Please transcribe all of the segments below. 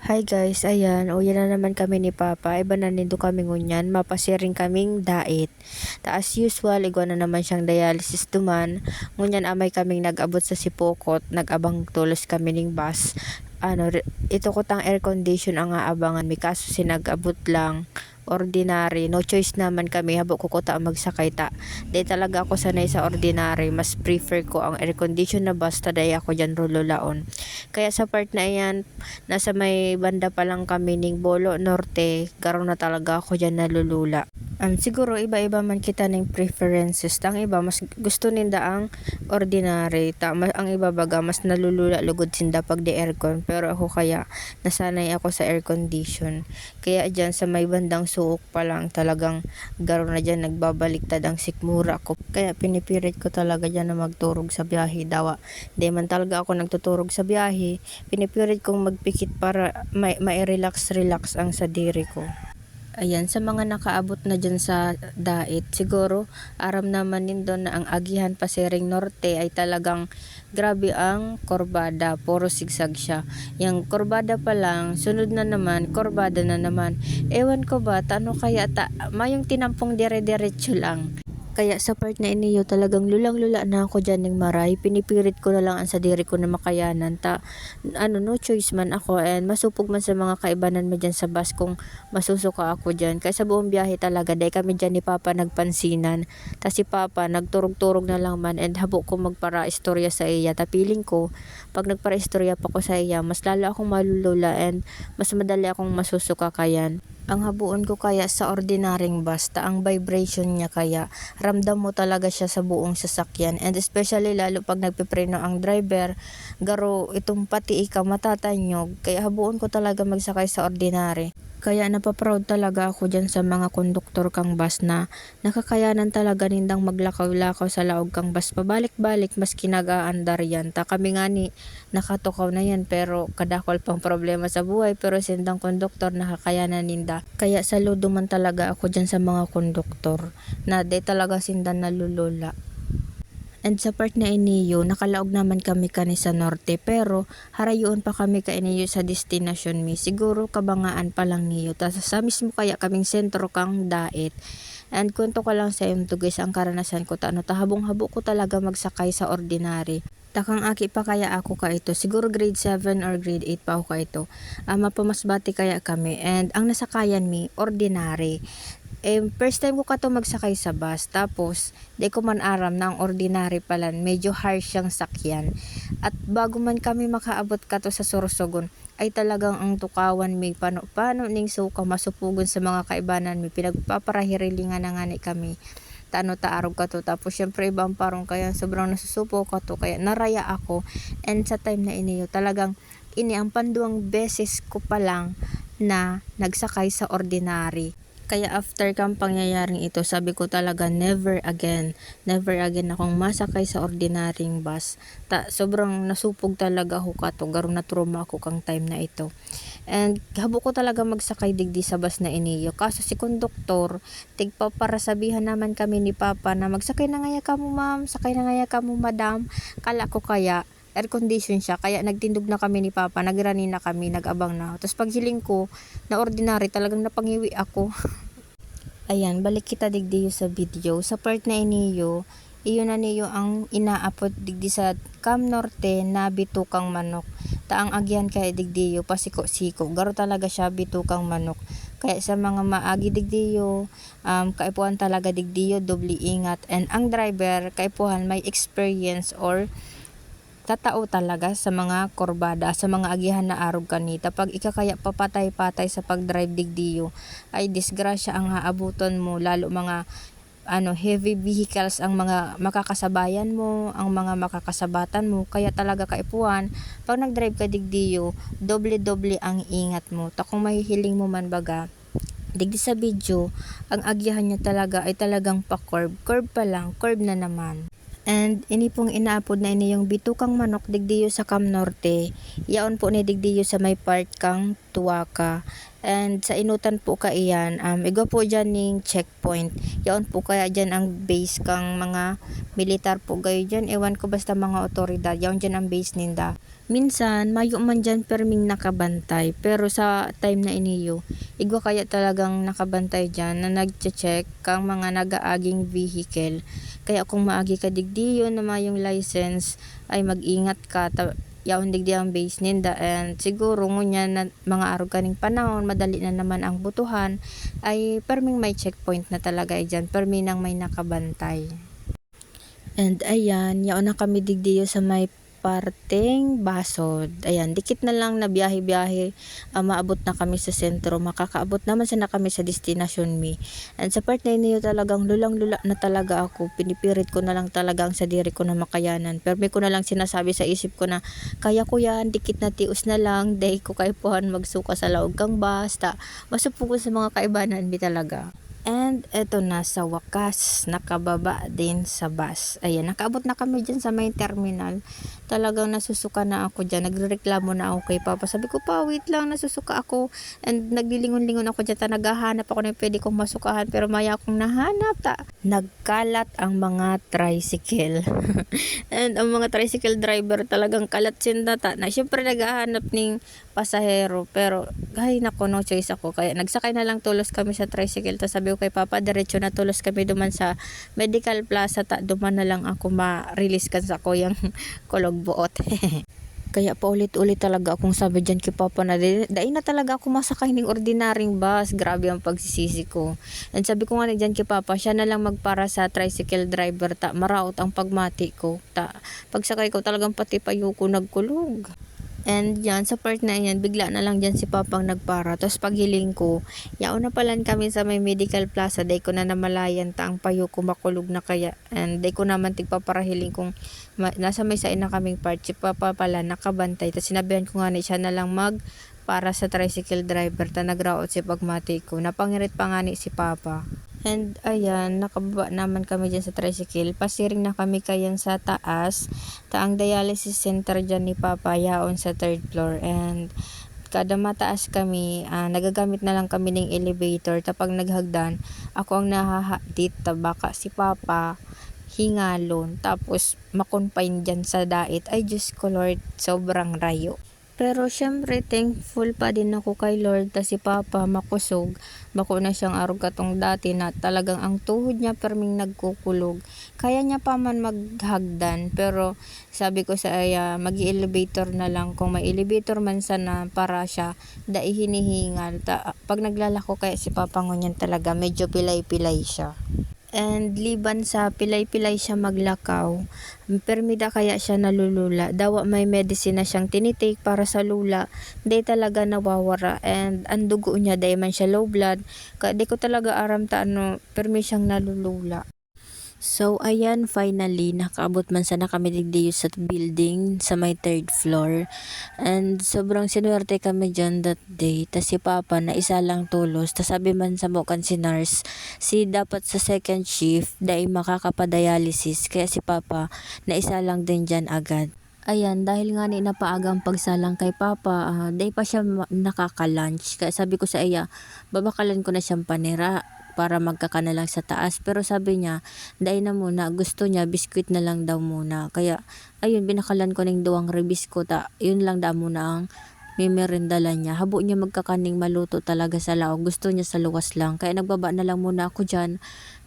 Hi guys, ayan, uwi na naman kami ni Papa. Iba na nindo kami ngunyan, mapasiring kaming dait. Taas usual, igwa na naman siyang dialysis duman. Ngunyan amay kaming nag-abot sa Sipokot, nag-abang tulos kami ning bus. Ito ko tang air condition ang aabangan mi kaso sinag-abot lang ordinary, no choice naman kami habo ko ta magsakay ta. Di talaga ako sanay sa ordinary, mas prefer ko ang air condition na bus taday ako dyan rululaon. Kaya sa part na yan, nasa may banda pa lang kami ning Bolo Norte, karon na talaga ako dyan nalulula. Siguro iba-iba man kita ning preferences. Ang iba mas gusto ninda ang ordinary, ang iba baga mas nalulula lugod sinda pag di aircon, pero ako kaya nasanay ako sa air condition. Kaya dyan sa may bandang suok pa lang talagang garo na dyan nagbabaliktad ang sikmura ko. Kaya pinipirit ko talaga dyan na magturog sa biyahe dawa. Di man talaga ako nagtuturog sa biyahe, pinipirit kong magpikit para may-relax ang sadiri ko. Ayan, sa mga nakaabot na dyan sa dait, siguro aram naman nindo na ang agihan Pasiring Norte ay talagang grabe ang korbada, puro sigsag siya. Yung korbada pa lang, sunod na naman, korbada na naman. Ewan ko ba, tano kaya mayong tinampong dire-diretso lang. Kaya sa part na iniyo talagang lulang-lula na ako dyan ng maray. Pinipirit ko na lang ang sadiri ko na makayanan. No choice man ako and masupog man sa mga kaibanan mo dyan sa bus kung masusuka ako dyan. Kaya sa buong biyahe talaga, dahil kami dyan ni Papa nagpansinan. Ta si Papa nagturog-turog na lang man and habo ko magpara istorya sa iya. Piling ko, pag nagpara istorya pa ko sa iya, mas lalo akong malulula and mas madali akong masusuka kayan. Ang habuon ko kaya sa ordinaryong bus, ang vibration niya kaya ramdam mo talaga siya sa buong sasakyan, and especially lalo pag nagpipreno ang driver, garo itong pati ikaw matatanyog, kaya habuon ko talaga magsakay sa ordinary. Kaya napaproud talaga ako dyan sa mga konduktor kang bus na nakakayanan talaga nindang maglakaw-lakaw sa laog kang bus pabalik-balik mas kinagaandar yan. Kami nga ni nakatukaw na yan pero kadakol pang problema sa buhay, pero sindang konduktor nakakayanan ninda. Kaya saludo man talaga ako dyan sa mga konduktor na di talaga sindan nalulula. And sa part na iniyo, nakalaog naman kami kani sa norte, pero harayoon pa kami ka iniyo sa destination mi. Siguro kabangaan pa lang niyo. Tapos sa mismo kaya kaming sentro kang dait. And kwento ko lang sa to guys, ang karanasan ko tahabong-habo ko talaga magsakay sa ordinary. Takang aki pa kaya ako ka ito. Siguro grade 7 or grade 8 pa ako ka ito. Mapamasbati kaya kami. And ang nasakayan mi, ordinary. First time ko kato magsakay sa bus, tapos di ko man aram na ang ordinary pala medyo harsh siyang sakyan, at bago man kami makaabot kato sa Sorsogon ay talagang ang tukawan may pano ning suka masupugon sa mga kaibanan mi pinagpaparahirilingan na nga ni kami taarog kato, tapos syempre ibang parong kaya sobrang nasusupo kato kaya naraya ako. And sa time na iniyo talagang ang panduang beses ko pa lang na nagsakay sa ordinary. Kaya after kang pangyayaring ito, sabi ko talaga never again akong masakay sa ordinaryong bus. Sobrang nasupog talaga ako kato, garo na trauma ako kang time na ito. And habo ko talaga magsakay digdi sa bus na iniyo. Kaso si konduktor, para sabihan naman kami ni Papa na magsakay na ngaya ka mo ma'am, sakay na ngaya ka mo madam. Kala ko kaya air condition siya, kaya nagtindog na kami ni Papa, nagrani na kami, nagabang na. Tapos paghiling ko na ordinary, talagang napangiwi ako. Ayan, balik kita digdi sa video. Sa part na iniyo, iyon na niyo ang inaapot digdi sa Cam Norte na bitukang manok. Taang agyan kay digdiyo pasiko-siko. Garo talaga siya bitukang manok. Kaya sa mga maagi digdiyo, kaipuhan talaga digdiyo, doble ingat. And ang driver, kaipuhan may experience or tatao talaga sa mga korbada, sa mga agihan na arog kanita. Pag ikakaya papatay-patay sa pagdrive digdiyo, ay disgrasya ang haabuton mo, lalo mga heavy vehicles ang mga makakasabayan mo, ang mga makakasabatan mo. Kaya talaga kaipuan, pag nagdrive ka digdiyo, doble-doble ang ingat mo. Kung mahihiling mo man baga, digdi sa video, ang agyahan niya talaga ay talagang pa-curve pa lang, curve na naman. And ini pong inaapod na ini yung bitukang manok digdiyo sa Cam Norte. Yaon po ni digdiyo sa may part kang Tuwaka. And sa inutan po ka iyan, igo po dyan ning checkpoint. Yaon po kaya dyan ang base kang mga militar po gayo dyan. Ewan ko basta mga otoridad. Yaon dyan ang base ninda. Minsan, mayo man dyan perming nakabantay. Pero sa time na iniyo, igwa kaya talagang nakabantay dyan na nagche-check kang mga nagaaging vehicle. Kaya kung maagi ka digdiyon na mayong license, ay mag-ingat ka. Yaon digdi ang base ninda, and siguro ngunya na mga araw kaning panahon madali na naman ang butuhan, ay perming may checkpoint na talaga dyan, permi nang may nakabantay. And ayan, yaon na kami digdiyo sa may parteng Basod. Ayan, dikit na lang na biyahe-biyahe, maabot na kami sa sentro. Makakaabot naman sana kami sa destination mi. And sa part na niyo talagang lulang-lula na talaga ako. Pinipirit ko na lang talaga ang sadiri ko na makayanan. Pero may ko na lang sinasabi sa isip ko na kaya ko yan, dikit na tius na lang. Day ko kay puhan magsuka sa laog kang basta. Masupog ko sa mga kaibanan mi talaga. And eto na, sa wakas, nakababa din sa bus. Ayan, nakaabot na kami dyan sa may terminal. Talagang nasusuka na ako dyan. Nagrereklamo na ako kay Papa. Sabi ko, pa, wait lang, nasusuka ako. And naglilingon-lingon ako dyan. Naghahanap ako na pwede kong masukahan. Pero maya akong nahanap. Nagkalat ang mga tricycle. And ang mga tricycle driver talagang kalat sindata. Na syempre naghahanap ng pasahero. Pero, ay nako, no choice ako. Kaya nagsakay na lang tulos kami sa tricycle. Tapos sabi ko kay Papa, diretso na tulos kami duman sa Medical Plaza. Duman na lang ako ma-release kan sa kuyang kulog buot. Kaya paulit-ulit talaga akong sabi dyan kay Papa na dahil na talaga ako masakay ng ordinaryong bus. Grabe ang pagsisisi ko. And sabi ko nga dyan kay Papa, siya na lang magpara sa tricycle driver. Maraot ang pagmati ko. Pagsakay ko talagang pati payo ko nagkulog. And yan, sa part na yan, bigla na lang dyan si Papang nagpara. Tapos paghiling ko, yaon na palan kami sa may Medical Plaza. Day ko na namalayan ta ang payo ko makulog na kaya. And day ko naman tigpaparahiling kung nasa may sain na kaming part. Si Papa pala nakabantay. Tapos sinabihan ko nga ni siya na lang para sa tricycle driver. Nagraot si pagmati ko. Napangirit pa nga ni si Papa. And ayan, nakababa naman kami dyan sa tricycle. Pasiring na kami kayan sa taas. Ang dialysis center dyan ni Papa, yaon sa 3rd floor. And kada mataas kami, nagagamit na lang kami ng elevator. Tapag naghagdan, ako ang nahahadit. Baka si Papa hingalon. Tapos makonfine dyan sa dait. Ay Diyos ko Lord, sobrang rayo. Pero syempre thankful pa din ako kay Lord ta si Papa makusog. Bako na siyang arog katong dati na talagang ang tuhod niya perming nagkukulog. Kaya niya pa man maghagdan, pero sabi ko sa aya mag-elevator na lang, kung may elevator man sana para siya dai hinihingal. Pag naglalako kaya si Papa ngunyan talaga medyo pilay-pilay siya. And liban sa pilay-pilay siya maglakaw, permida kaya siya nalulula. Dawa may medicine na siyang tinitake para sa lula. Di talaga nawawara. And ang dugo niya, di man siya low blood. Di ko talaga aram ta permi siyang nalulula. So ayan, finally nakaabot man sana kami digdiyo sa building sa may 3rd floor. And sobrang sinuwerte kami dyan that day. Tas si Papa na isa lang tulos. Tas sabi man sa bukan si nurse, si dapat sa 2nd shift dahil makakapadialysis. Kaya si Papa na isa lang din dyan agad. Ayan, dahil nga ni napaagang pagsalang kay Papa, dahil pa siya nakaka-lunch. Kaya sabi ko sa iya, babakalan ko na siyang panira para magkaka na lang sa taas. Pero sabi niya, dahil na muna, gusto niya, biskwit na lang daw muna. Kaya, ayun, binakalan ko ng 2 rebisco. Yun lang daw muna ang mimerendala niya. Habo niya magkakaning maluto talaga sa laog. Gusto niya sa luwas lang. Kaya nagbaba na lang muna ako dyan.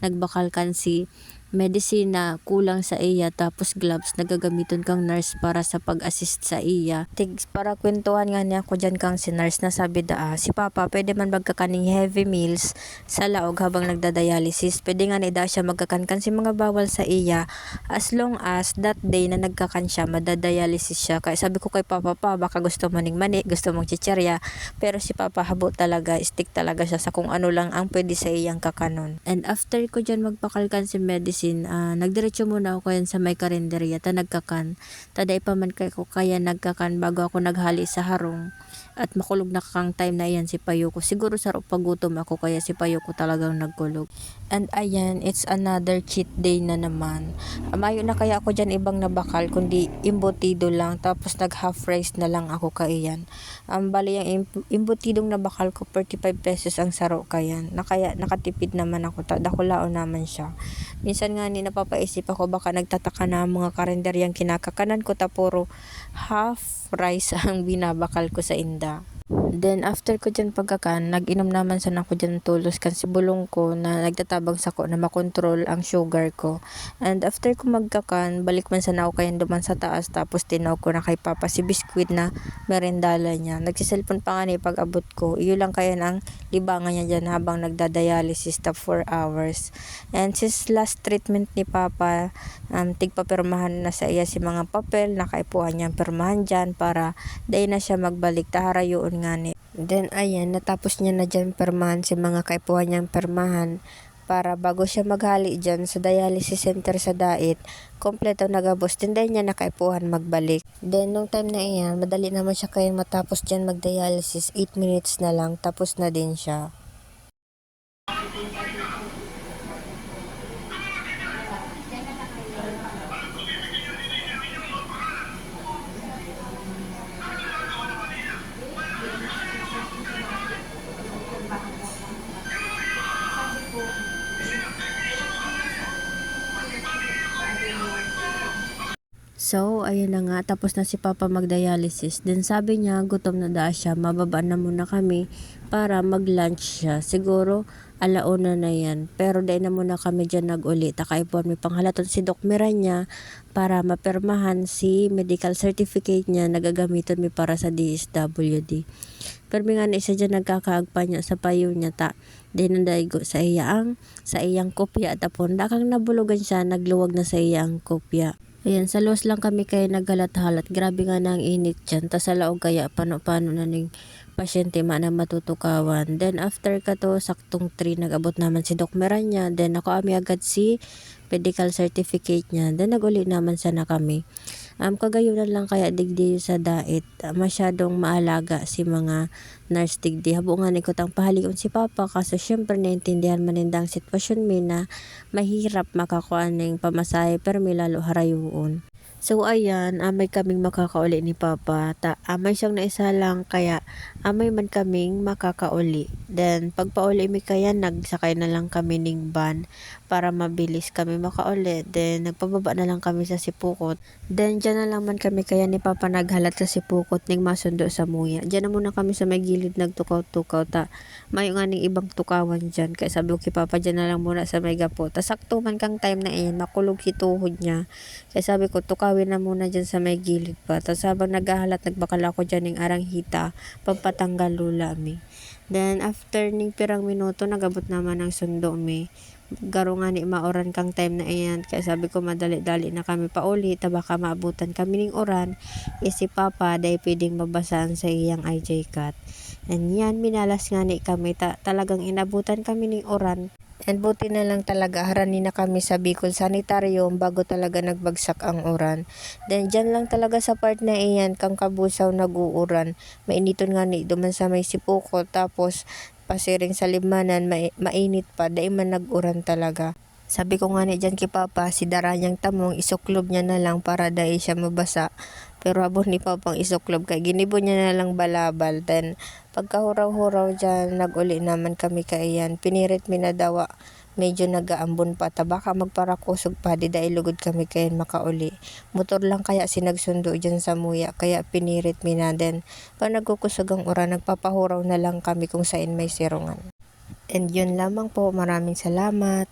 Nagbakal kan si medicine na kulang sa iya, tapos gloves na gagamiton kang nurse para sa pag-assist sa iya. Para kwentuhan nga niya ako dyan kang si nurse na sabi si Papa pwede man magkakaning heavy meals sa laog habang nagdadialysis. Pwede nga ni siya magkakankan si mga bawal sa iya as long as that day na nagkakan siya, madadialysis siya. Kaya sabi ko kay Papa, baka gusto mo ning mani, gusto mong chicherya. Pero si Papa habo talaga, stick talaga siya sa kung ano lang ang pwede sa iyang kakanon. And after ko dyan magpakalkan si medicine, nagdiretso muna ako yan sa may karinderya nagkakan. Taday pa man kay ko kaya nagkakan bago ako naghali sa harong. at makulog na kang time na iyan si Payuko. Siguro sa pagutom ako kaya si Payuko talagang nagkulog. And ayan, it's another cheat day na naman. Mayo na kaya ako dyan ibang nabakal kundi imbutido lang tapos nag half rice na lang ako kaiyan. Bali yung imbutidong nabakal ko 45 pesos ang saro kayan. Kaya nakatipid naman ako. Dakulaon naman siya. Minsan nga ni napapaisip ako baka nagtataka na ang mga karinderyang kinakakanan ko tapuro half rice ang binabakal ko sa inda. Then after ko dyan pagkakan, nag-inom naman sana ako dyan tulos kasi bulong ko na nagtatabang sa ko na makontrol ang sugar ko. And after ko magkakan, balik man sana ako kayan duman sa taas tapos tinaw ko na kay Papa si biskwit na merendala niya. Nagsiselfon pa nga ni pag abot ko. Iyo lang kaya ang libangan niya dyan habang nagdadialysis ta 4 hours. And since last treatment ni Papa, tigpapirmahan na sa iya si mga papel, nakaipuhan niyang pirmahan dyan para dahil na siya magbalik taharayoon nga ni. Then ayan, natapos niya na dyan permahan si mga kaipuhan niyang permahan para bago siya maghali dyan sa dialysis center sa Dait, kompleto nagabos din dahil niya nakaipuhan magbalik. Then nung time na iyan, madali naman siya kaya matapos dyan magdialysis, 8 minutes na lang, tapos na din siya. So, ayun na nga, tapos na si Papa magdialysis. Then sabi niya, gutom na daw siya, mababa na muna kami para mag-lunch siya. Siguro, alauna na yan. Pero dahil na muna kami dyan nag-uli. Takaipuan may panghalaton si Doc Miranya para mapirmahan si medical certificate niya na gagamiton mi para sa DSWD. Pero nga na isa dyan nagkakaagpa niya sa payo niya ta. Dahil nandaigo sa iyang kopya. Tapon, dakang nabulugan siya, nagluwag na sa iyang kopya. Ayan, sa los lang kami kaya naghalat-halat. Grabe nga na ang init dyan. Tas sa laog kaya paano na ning pasyente na matutukawan. Then after ka to, saktong 3, nag-abot naman si Doc Miranya. Then ako ami agad si medical certificate niya. Then nag-uli naman sana kami. Kagayunan lang kaya digdi sa Dait. Masyadong maalaga si mga nurse digdi. Habungan ko tang pahalikon si Papa kaso syempre naintindihan manindang sitwasyon mi na mahirap makakuha ng pamasahe pero may lalo harayuon. So ayan, amay kaming makakauli ni Papa. Amay siyang naisa lang kaya amay man kaming makakauli. Then pagpauli mi kaya nagsakay na lang kami ning van para mabilis kami makauli. Then nagpababa na lang kami sa Sipukot. Then dyan na lang man kami kaya ni Papa naghalat sa Sipukot ning masundo sa Muya. Dyan na muna kami sa may gilid nagtukaw-tukaw ta. Mayo nga ning ibang tukawan dyan. Kaya sabi ko kay Papa dyan na lang muna sa may gapo. Ta sakto man kang time na iyan makulog hituhod niya. Kaya sabi ko tukawin na muna dyan sa may gilid pa. Tapos habang naghahalat nagbakal ako dyan ning aranghita pampatanggal lula mi. Then after ning pirang minuto nagabot naman ang sundo mi. Garo nga ni maoran kang time na iyan kaya sabi ko madali-dali na kami pauli ta baka maabutan kami ning oran si Papa day pwedeng mabasaan sa iyang IJ cut. And yan minalas nga ni kami talagang inabutan kami ning oran. And buti na lang talaga harani na kami sa Bicol Sanitarium bago talaga nagbagsak ang uran. Then dyan lang talaga sa part na iyan kang kabusaw nag-uuran. Mainiton nga ni duman sa may Sipukot tapos pasiring sa limanan mainit pa dahil man nag-uran talaga. Sabi ko nga ni dyan kay Papa si daranyang tamong isuklob niya na lang para dahil siya mabasa. Pero habang ni Papang isuklob kay ginibo niya na lang balabal. Then pagkahuraw-huraw dyan nag-uli naman kami kaiyan. Pinirit mi na dawa medyo nagaambon pa ta baka magparakusog pa di dahil lugod kami kayan makauli. Motor lang kaya sinagsundo dyan sa Muya kaya pinirit mi na din. Pag nagkukusog ang oras nagpapahuraw na lang kami kung saan may sirungan. And yun lamang po, maraming salamat.